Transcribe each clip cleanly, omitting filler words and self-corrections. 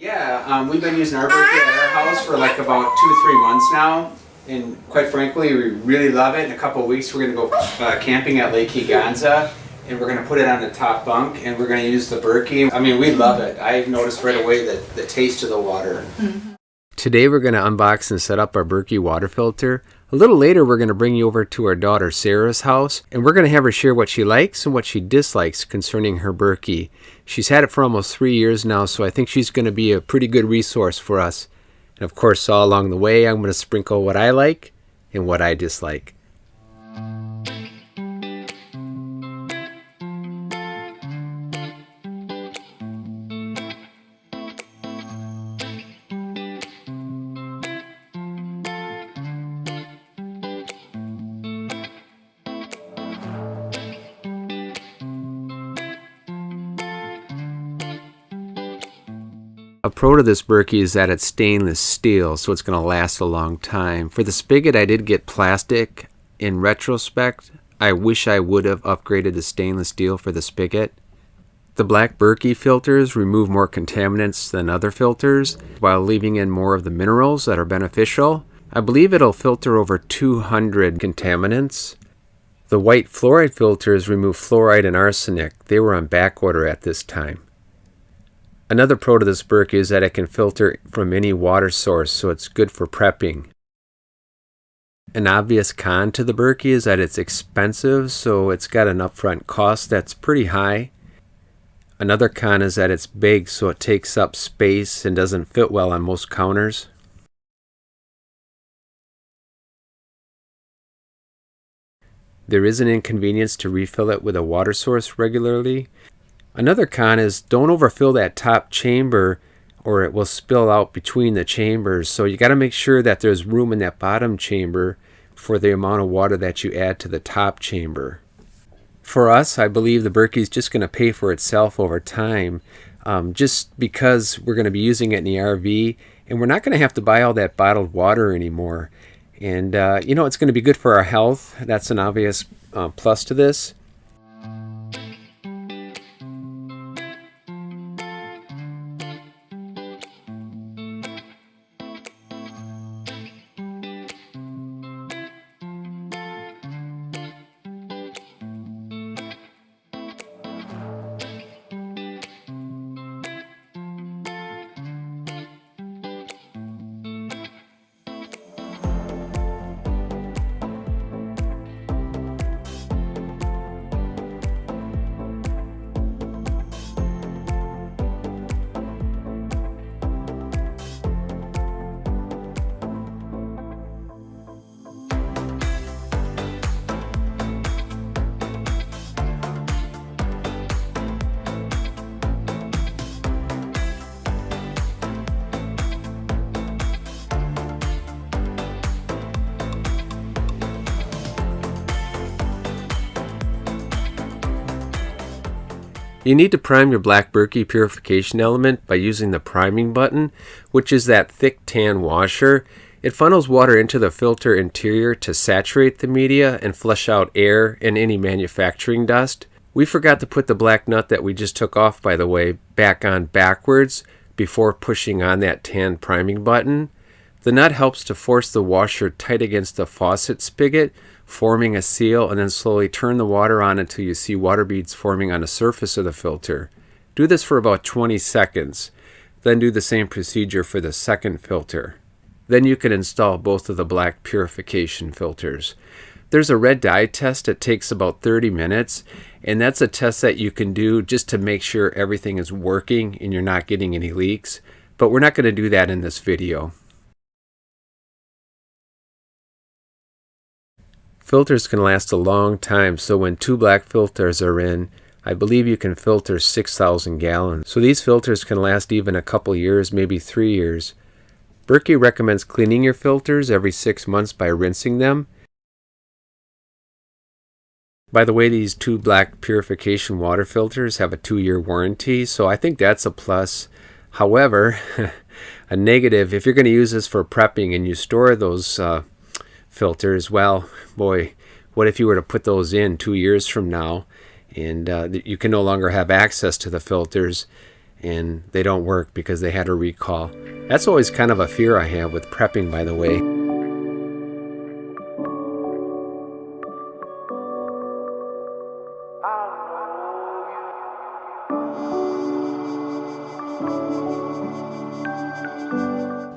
Yeah, we've been using our Berkey at our house for like about 2-3 months now, and quite frankly, we really love it. In a couple of weeks, we're going to go camping at Lake Higanza, and we're going to put it on the top bunk, and we're going to use the Berkey. I mean, we love it. I've noticed right away the taste of the water. Today we're going to unbox and set up our Berkey water filter. A little later we're going to bring you over to our daughter Sarah's house, and we're going to have her share what she likes and what she dislikes concerning her Berkey. She's had it for almost 3 years now, so I think she's going to be a pretty good resource for us. And of course, all along the way I'm going to sprinkle what I like and what I dislike. A pro to this Berkey is that it's stainless steel, so it's going to last a long time. For the spigot, I did get plastic. In retrospect, I wish I would have upgraded to stainless steel for the spigot. The black Berkey filters remove more contaminants than other filters, while leaving in more of the minerals that are beneficial. I believe it'll filter over 200 contaminants. The white fluoride filters remove fluoride and arsenic. They were on back order at this time. Another pro to this Berkey is that it can filter from any water source, so it's good for prepping. An obvious con to the Berkey is that it's expensive, so it's got an upfront cost that's pretty high. Another con is that it's big, so it takes up space and doesn't fit well on most counters. There is an inconvenience to refill it with a water source regularly. Another con is don't overfill that top chamber or it will spill out between the chambers. So you got to make sure that there's room in that bottom chamber for the amount of water that you add to the top chamber. For us, I believe the Berkey is just going to pay for itself over time, just because we're going to be using it in the RV, and we're not going to have to buy all that bottled water anymore. And it's going to be good for our health. That's an obvious plus to this. You need to prime your black Berkey purification element by using the priming button, which is that thick tan washer. It funnels water into the filter interior to saturate the media and flush out air and any manufacturing dust. We forgot to put the black nut that we just took off, by the way, back on backwards before pushing on that tan priming button. The nut helps to force the washer tight against the faucet spigot, forming a seal, and then slowly turn the water on until you see water beads forming on the surface of the filter. Do this for about 20 seconds. Then do the same procedure for the second filter. Then you can install both of the black purification filters. There's a red dye test that takes about 30 minutes, and that's a test that you can do just to make sure everything is working and you're not getting any leaks. But we're not going to do that in this video. Filters can last a long time, so when 2 black filters are in, I believe you can filter 6,000 gallons. So these filters can last even a couple years, maybe 3 years. Berkey recommends cleaning your filters every 6 months by rinsing them. By the way, these 2 black purification water filters have a 2-year warranty, so I think that's a plus. However, a negative, if you're going to use this for prepping and you store those filters, well, boy, what if you were to put those in 2 years from now and you can no longer have access to the filters, and they don't work because they had a recall. That's always kind of a fear I have with prepping, by the way.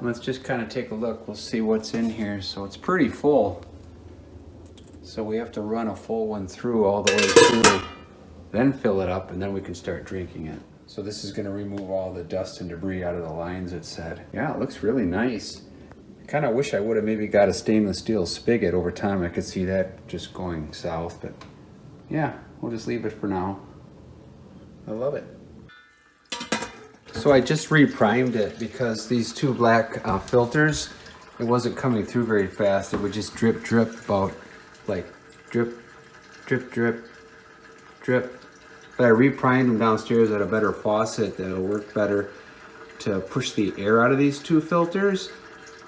Let's just kind of take a look. We'll see what's in here. So it's pretty full. So we have to run a full one through all the way through, then fill it up, and then we can start drinking it. So this is going to remove all the dust and debris out of the lines, it said. Yeah, it looks really nice. I kind of wish I would have maybe got a stainless steel spigot. Over time I could see that just going south, but yeah, we'll just leave it for now. I love it. So I just re-primed it because these two black filters, it wasn't coming through very fast. It would just drip, drip, about like drip, drip, drip, drip. But I re-primed them downstairs at a better faucet that'll work better to push the air out of these two filters.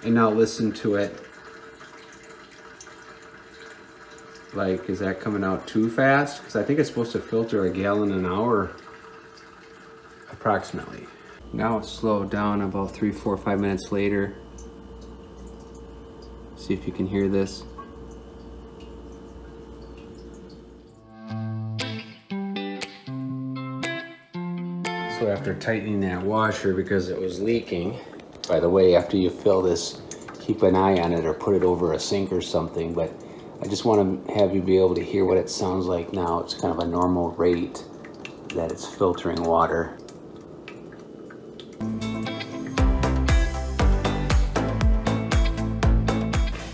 And now listen to it. Like, is that coming out too fast? Because I think it's supposed to filter a gallon an hour, approximately. Now it's slowed down about 3, 4, 5 minutes later. See if you can hear this. So after tightening that washer because it was leaking, by the way, after you fill this, keep an eye on it or put it over a sink or something, but I just want to have you be able to hear what it sounds like now. It's kind of a normal rate that it's filtering water.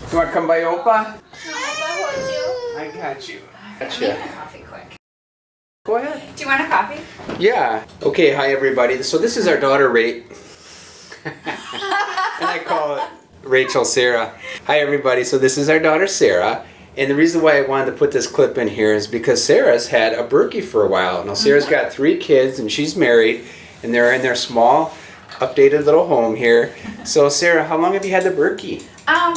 You want to come by Opa? I got you. Make a coffee quick. Go ahead. Do you want a coffee? Yeah. Okay, hi everybody. So this is our daughter, and I call it Rachel Sarah. Hi everybody. So this is our daughter, Sarah. And the reason why I wanted to put this clip in here is because Sarah's had a Berkey for a while. Now Sarah's got 3 kids and she's married and they're in their small, updated little home here. So Sarah, how long have you had the Berkey?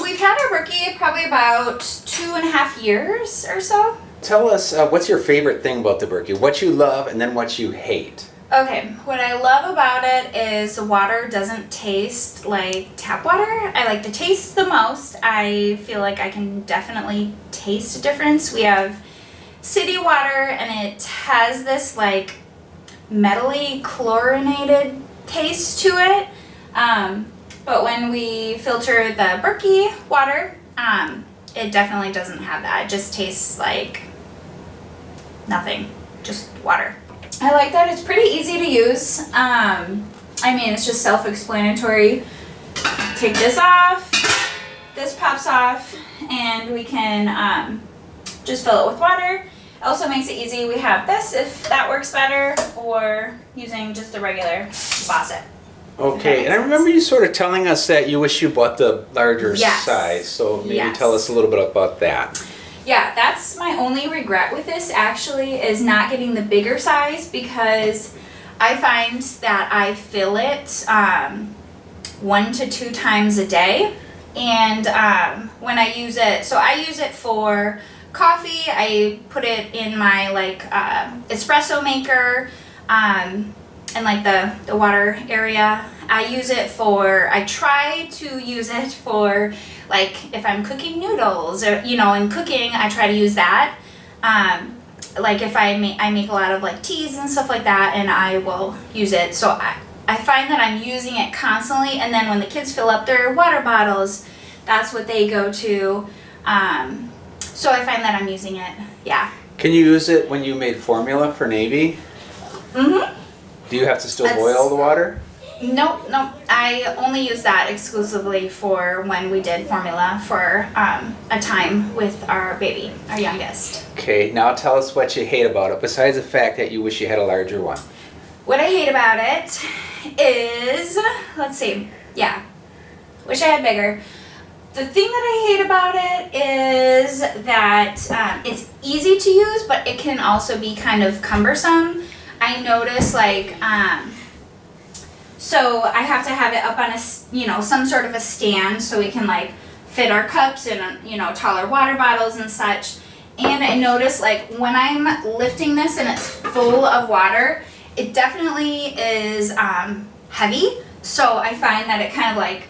We've had our Berkey probably about 2.5 years or so. Tell us, what's your favorite thing about the Berkey? What you love and then what you hate? Okay, what I love about it is the water doesn't taste like tap water. I like the taste the most. I feel like I can definitely taste a difference. We have city water and it has this like metally chlorinated taste to it. But when we filter the Berkey water, it definitely doesn't have that. It just tastes like nothing, just water. I like that it's pretty easy to use. I mean, it's just self-explanatory. Take this off, this pops off, and we can just fill it with water. Also makes it easy. We have this if that works better, or using just a regular faucet. Okay, and I remember you sort of telling us that you wish you bought the larger Yes. size, so maybe Yes. tell us a little bit about that. Yeah, that's my only regret with this actually, is not getting the bigger size, because I find that I fill it 1 to 2 times a day. And when I use it, so I use it for coffee. I put it in my like espresso maker, and like the water area. I use it for, I try to use it for like if I'm cooking noodles, or you know, in cooking I try to use that. Like if I make a lot of like teas and stuff like that, and I will use it. So I find that I'm using it constantly, and then when the kids fill up their water bottles, that's what they go to. So I find that I'm using it, yeah. Can you use it when you made formula for Navy? Mm-hmm. Do you have to still boil the water? Nope. I only use that exclusively for when we did formula for a time with our baby, our youngest. Okay, now tell us what you hate about it, besides the fact that you wish you had a larger one. What I hate about it is, let's see, yeah, wish I had bigger. The thing that I hate about it is that it's easy to use, but it can also be kind of cumbersome. I notice like, so I have to have it up on a, you know, some sort of a stand so we can like fit our cups and, you know, taller water bottles and such. And I notice like when I'm lifting this and it's full of water, it definitely is heavy, so I find that it kind of like,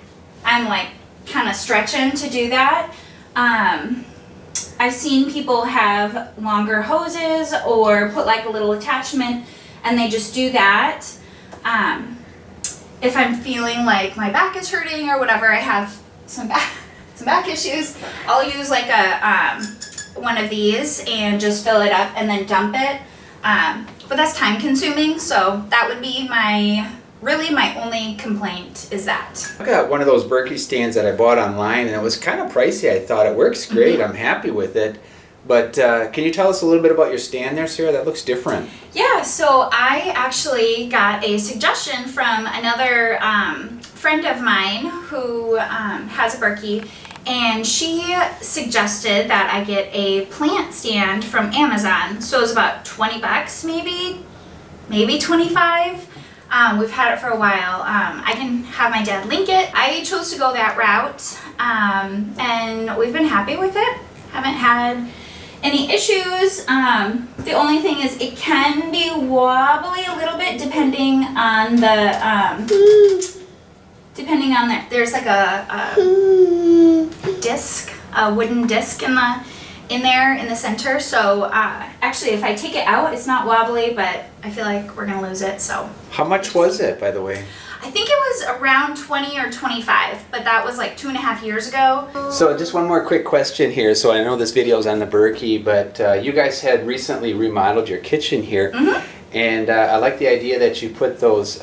I'm like kind of stretching to do that. I've seen people have longer hoses or put like a little attachment and they just do that. If I'm feeling like my back is hurting or whatever, I have some back issues, I'll use like a one of these and just fill it up and then dump it. But that's time consuming, so that would be really my only complaint is that. I got one of those Berkey stands that I bought online, and it was kind of pricey. I thought it works great. I'm happy with it. But can you tell us a little bit about your stand there, Sarah? That looks different. Yeah, so I actually got a suggestion from another friend of mine who has a Berkey, and she suggested that I get a plant stand from Amazon. So it was about 20 bucks maybe 25. We've had it for a while. I can have my dad link it. I chose to go that route, and we've been happy with it. Haven't had any issues. The only thing is it can be wobbly a little bit depending on there's like a disc, a wooden disc in the center. So actually if I take it out, it's not wobbly, but I feel like we're gonna lose it, so. How much was it, by the way? I think it was around 20 or 25, but that was like 2.5 years ago. So just one more quick question here. So I know this video is on the Berkey, but you guys had recently remodeled your kitchen here. And I like the idea that you put those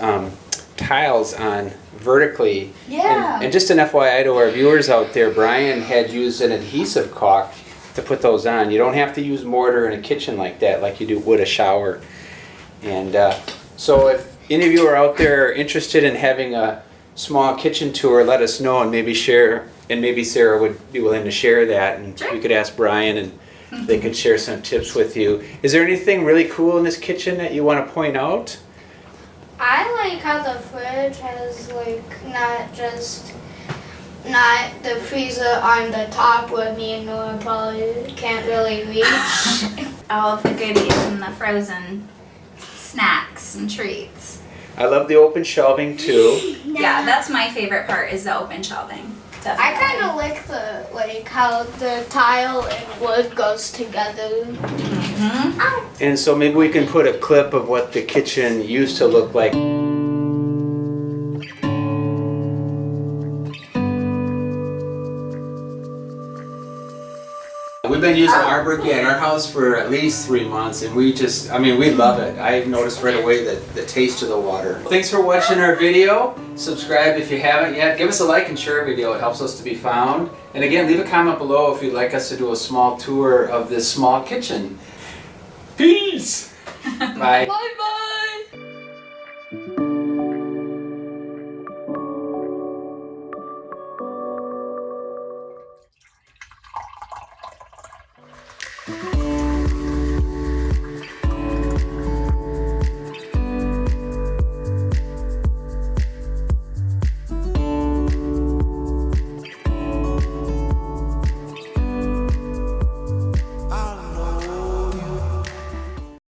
tiles on vertically. Yeah. And just an FYI to our viewers out there, Brian had used an adhesive caulk to put those on. You don't have to use mortar in a kitchen like that, like you would a shower. And so if any of you are out there interested in having a small kitchen tour, let us know and maybe share, and maybe Sarah would be willing to share that, and Sure. you could ask Brian and they could share some tips with you. Is there anything really cool in this kitchen that you want to point out? I like how the fridge has like not the freezer on the top where me and Noah probably can't really reach. All of the goodies and the frozen snacks and treats. I love the open shelving too. Yeah, that's my favorite part is the open shelving. Definitely. I kind of like how the tile and wood goes together. And so maybe we can put a clip of what the kitchen used to look like. We've been using our Berkey at our house for at least 3 months, and we love it. I've noticed right away the taste of the water. Thanks for watching our video. Subscribe if you haven't yet. Give us a like and share our video. It helps us to be found. And again, leave a comment below if you'd like us to do a small tour of this small kitchen. Peace! Bye. Bye-bye!